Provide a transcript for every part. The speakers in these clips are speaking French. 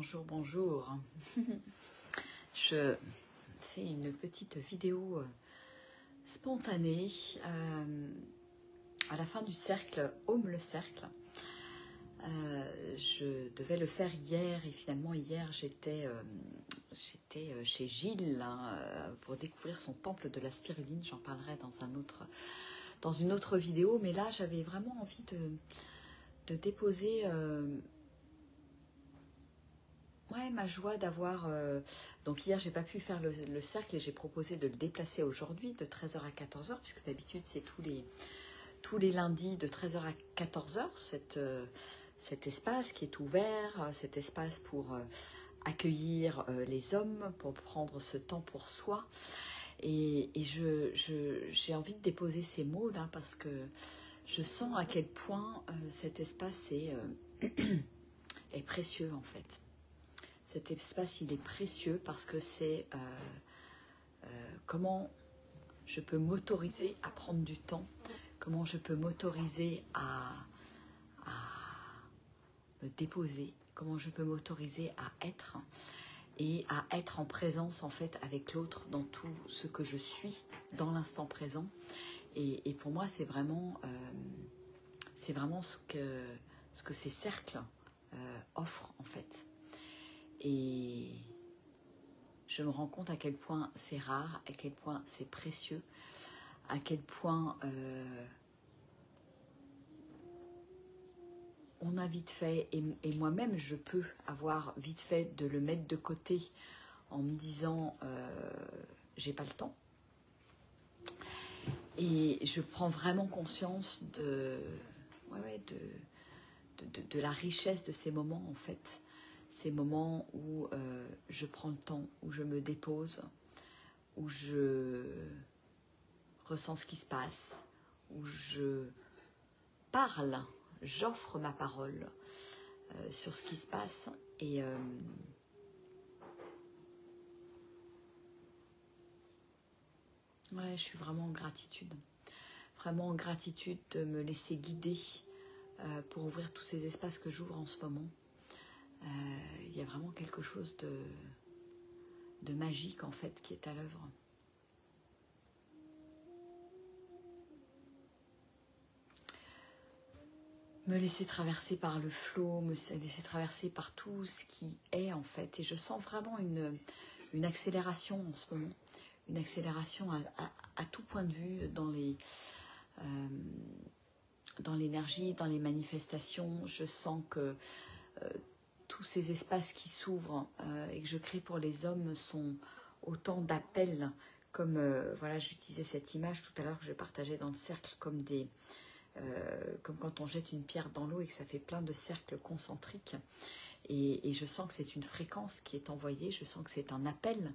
bonjour, bonjour. Je fais une petite vidéo spontanée à la fin du cercle, Aume le cercle. Je devais le faire hier et finalement hier j'étais chez Gilles pour découvrir son temple de la spiruline. J'en parlerai dans une autre vidéo, mais là j'avais vraiment envie de déposer ma joie d'avoir... donc hier j'ai pas pu faire le cercle et j'ai proposé de le déplacer aujourd'hui de 13h à 14h, puisque d'habitude c'est tous les lundis de 13h à 14h, cet espace qui est ouvert, cet espace pour accueillir les hommes, pour prendre ce temps pour soi. Et j'ai envie de déposer ces mots là parce que je sens à quel point cet espace est précieux en fait. Cet espace il est précieux parce que c'est comment je peux m'autoriser à prendre du temps, comment je peux m'autoriser à me déposer, comment je peux m'autoriser à être et à être en présence en fait avec l'autre dans tout ce que je suis dans l'instant présent. Et pour moi c'est vraiment ce que ces cercles offrent en fait. Et je me rends compte à quel point c'est rare, à quel point c'est précieux, à quel point on a vite fait, et moi-même je peux avoir vite fait de le mettre de côté en me disant j'ai pas le temps. Et je prends vraiment conscience de la richesse de ces moments en fait. Ces moments où je prends le temps, où je me dépose, où je ressens ce qui se passe, où je parle, j'offre ma parole sur ce qui se passe. Et je suis vraiment en gratitude de me laisser guider pour ouvrir tous ces espaces que j'ouvre en ce moment. Il y a vraiment quelque chose de magique en fait qui est à l'œuvre. Me laisser traverser par le flot, me laisser traverser par tout ce qui est en fait. Et je sens vraiment une accélération en ce moment, une accélération à tout point de vue dans l'énergie, dans les manifestations. Je sens que tous ces espaces qui s'ouvrent et que je crée pour les hommes sont autant d'appels, comme voilà, j'utilisais cette image tout à l'heure que je partageais dans le cercle, comme quand on jette une pierre dans l'eau et que ça fait plein de cercles concentriques. Et je sens que c'est une fréquence qui est envoyée, je sens que c'est un appel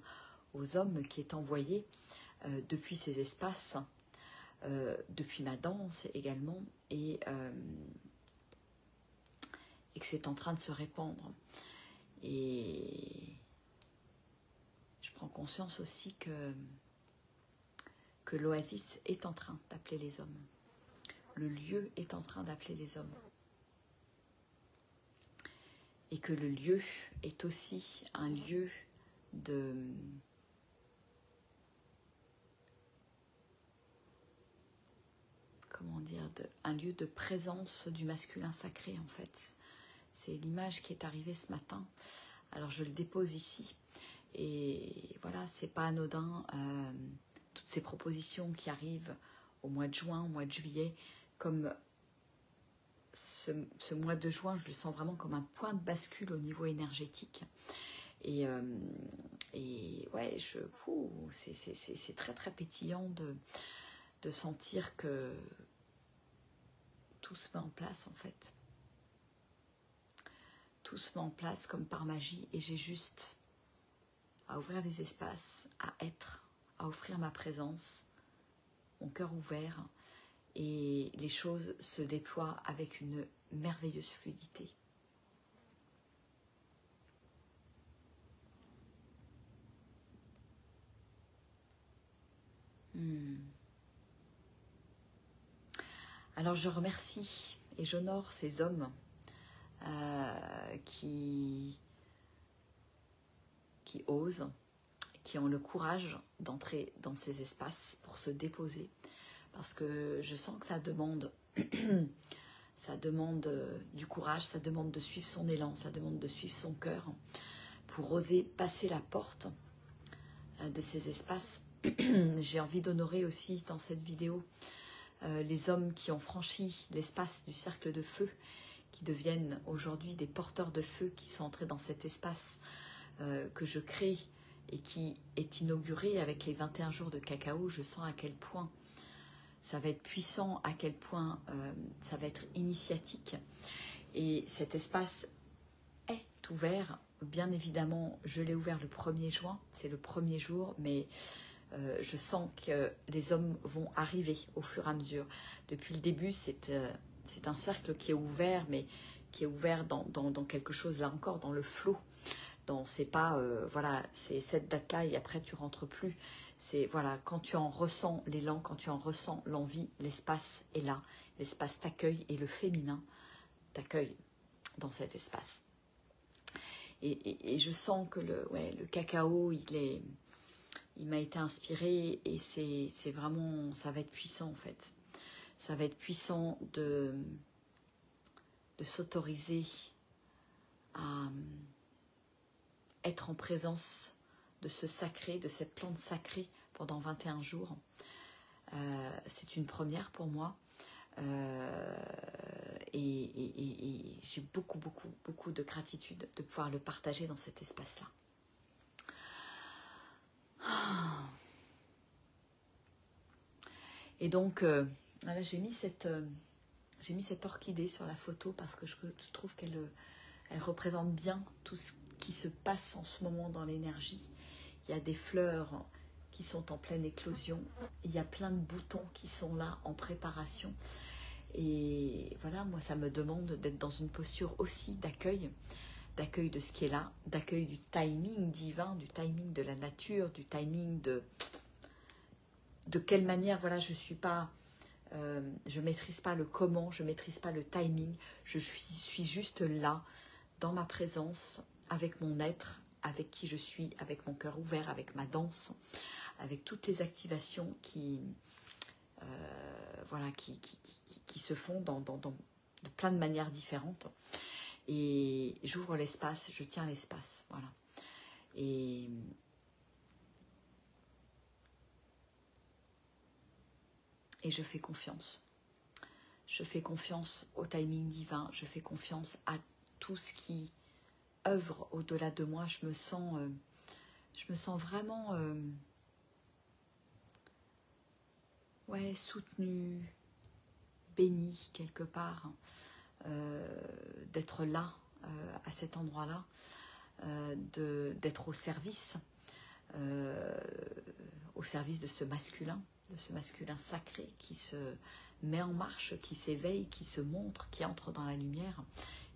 aux hommes qui est envoyé depuis ces espaces, depuis ma danse également, et que c'est en train de se répandre. Et je prends conscience aussi que l'oasis est en train d'appeler les hommes. Le lieu est en train d'appeler les hommes. Et que le lieu est aussi un lieu un lieu de présence du masculin sacré en fait. C'est l'image qui est arrivée ce matin. Alors je le dépose ici. Et voilà, c'est pas anodin. Toutes ces propositions qui arrivent au mois de juin, au mois de juillet, comme ce mois de juin, je le sens vraiment comme un point de bascule au niveau énergétique. Et ouais, c'est très très pétillant de sentir que tout se met en place en fait. Tout se met en place comme par magie et j'ai juste à ouvrir les espaces, à être, à offrir ma présence, mon cœur ouvert et les choses se déploient avec une merveilleuse fluidité. Alors je remercie et j'honore ces hommes qui qui osent, qui ont le courage d'entrer dans ces espaces pour se déposer. Parce que je sens que ça demande, ça demande du courage, ça demande de suivre son élan, ça demande de suivre son cœur pour oser passer la porte de ces espaces. J'ai envie d'honorer aussi dans cette vidéo les hommes qui ont franchi l'espace du cercle de feu, qui deviennent aujourd'hui des porteurs de feu, qui sont entrés dans cet espace que je crée et qui est inauguré avec les 21 jours de cacao. Je sens à quel point ça va être puissant, à quel point ça va être initiatique. Et cet espace est ouvert. Bien évidemment, je l'ai ouvert le 1er juin, c'est le premier jour, mais je sens que les hommes vont arriver au fur et à mesure. Depuis le début, c'est un cercle qui est ouvert, mais qui est ouvert dans quelque chose, là encore, dans le flot. C'est pas, voilà, c'est cette date-là et après tu rentres plus. C'est, voilà, quand tu en ressens l'élan, quand tu en ressens l'envie, l'espace est là. L'espace t'accueille et le féminin t'accueille dans cet espace. Et je sens que le cacao, il m'a été inspiré et c'est vraiment, ça va être puissant en fait. Ça va être puissant de s'autoriser à être en présence de ce sacré, de cette plante sacrée pendant 21 jours. C'est une première pour moi. Et j'ai beaucoup de gratitude de pouvoir le partager dans cet espace-là. Et donc, voilà, j'ai mis cette orchidée sur la photo parce que je trouve qu'elle représente bien tout ce qui se passe en ce moment dans l'énergie. Il y a des fleurs qui sont en pleine éclosion. Il y a plein de boutons qui sont là en préparation. Et voilà, moi, ça me demande d'être dans une posture aussi d'accueil de ce qui est là, d'accueil du timing divin, du timing de la nature, du timing de quelle manière, voilà, je suis pas, je maîtrise pas le comment, je maîtrise pas le timing, je suis juste là, dans ma présence, avec mon être, avec qui je suis, avec mon cœur ouvert, avec ma danse, avec toutes les activations qui, voilà, qui se font de plein de manières différentes. Et j'ouvre l'espace, je tiens l'espace, voilà. Et je fais confiance. Je fais confiance au timing divin, je fais confiance à tout ce qui œuvre au-delà de moi. Je me sens vraiment ouais, soutenue, bénie quelque part, d'être là, à cet endroit-là, d'être au service de ce masculin sacré qui se met en marche, qui s'éveille, qui se montre, qui entre dans la lumière.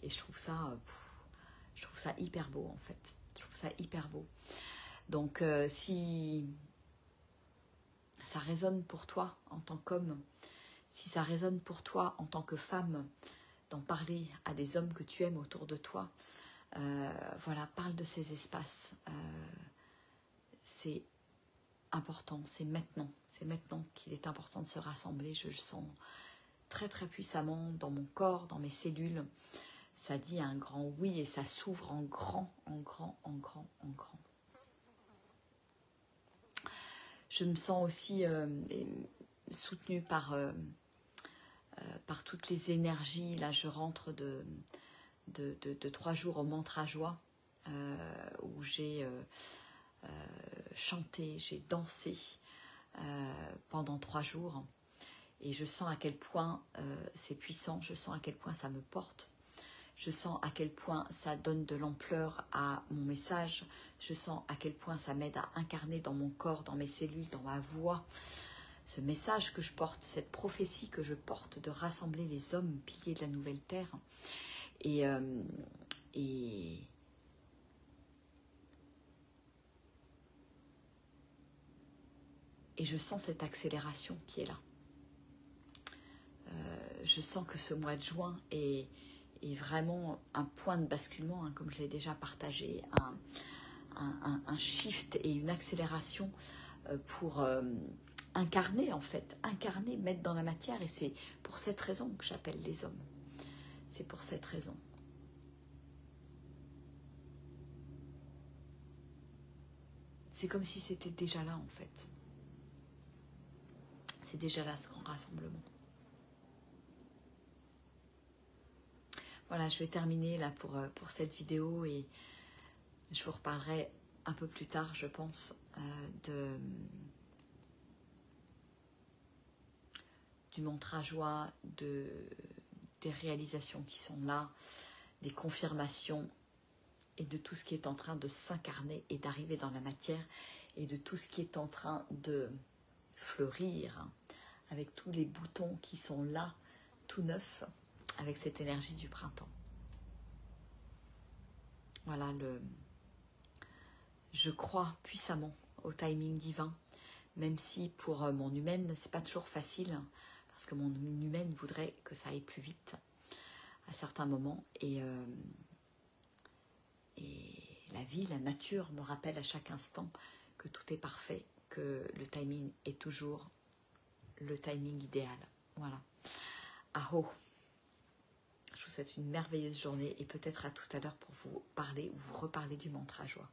Et je trouve ça hyper beau en fait. Je trouve ça hyper beau. Donc si ça résonne pour toi en tant qu'homme, si ça résonne pour toi en tant que femme, d'en parler à des hommes que tu aimes autour de toi, voilà, parle de ces espaces. C'est important, c'est maintenant qu'il est important de se rassembler. Je le sens très très puissamment dans mon corps, dans mes cellules. Ça dit un grand oui et ça s'ouvre en grand. Je me sens aussi soutenue par toutes les énergies. Là, je rentre de 3 jours au mantra joie, où j'ai chanté, j'ai dansé pendant 3 jours. Et je sens à quel point c'est puissant, je sens à quel point ça me porte. Je sens à quel point ça donne de l'ampleur à mon message. Je sens à quel point ça m'aide à incarner dans mon corps, dans mes cellules, dans ma voix, ce message que je porte, cette prophétie que je porte de rassembler les hommes piliers de la nouvelle terre. Et je sens cette accélération qui est là. Je sens que ce mois de juin est vraiment un point de basculement, hein, comme je l'ai déjà partagé, un shift et une accélération pour incarner en fait, incarner, mettre dans la matière. Et c'est pour cette raison que j'appelle les hommes. C'est pour cette raison. C'est comme si c'était déjà là en fait. C'est déjà là ce grand rassemblement. Voilà, je vais terminer là pour cette vidéo et je vous reparlerai un peu plus tard, je pense, du mantra joie, des réalisations qui sont là, des confirmations et de tout ce qui est en train de s'incarner et d'arriver dans la matière et de tout ce qui est en train de fleurir, hein, avec tous les boutons qui sont là, tout neufs, avec cette énergie du printemps. Voilà, je crois puissamment au timing divin, même si pour mon humaine, c'est pas toujours facile, hein, parce que mon humaine voudrait que ça aille plus vite à certains moments. Et la vie, la nature me rappelle à chaque instant que tout est parfait, que le timing est toujours le timing idéal. Voilà. Aho. Je vous souhaite une merveilleuse journée et peut-être à tout à l'heure pour vous parler ou vous reparler du mantra joie.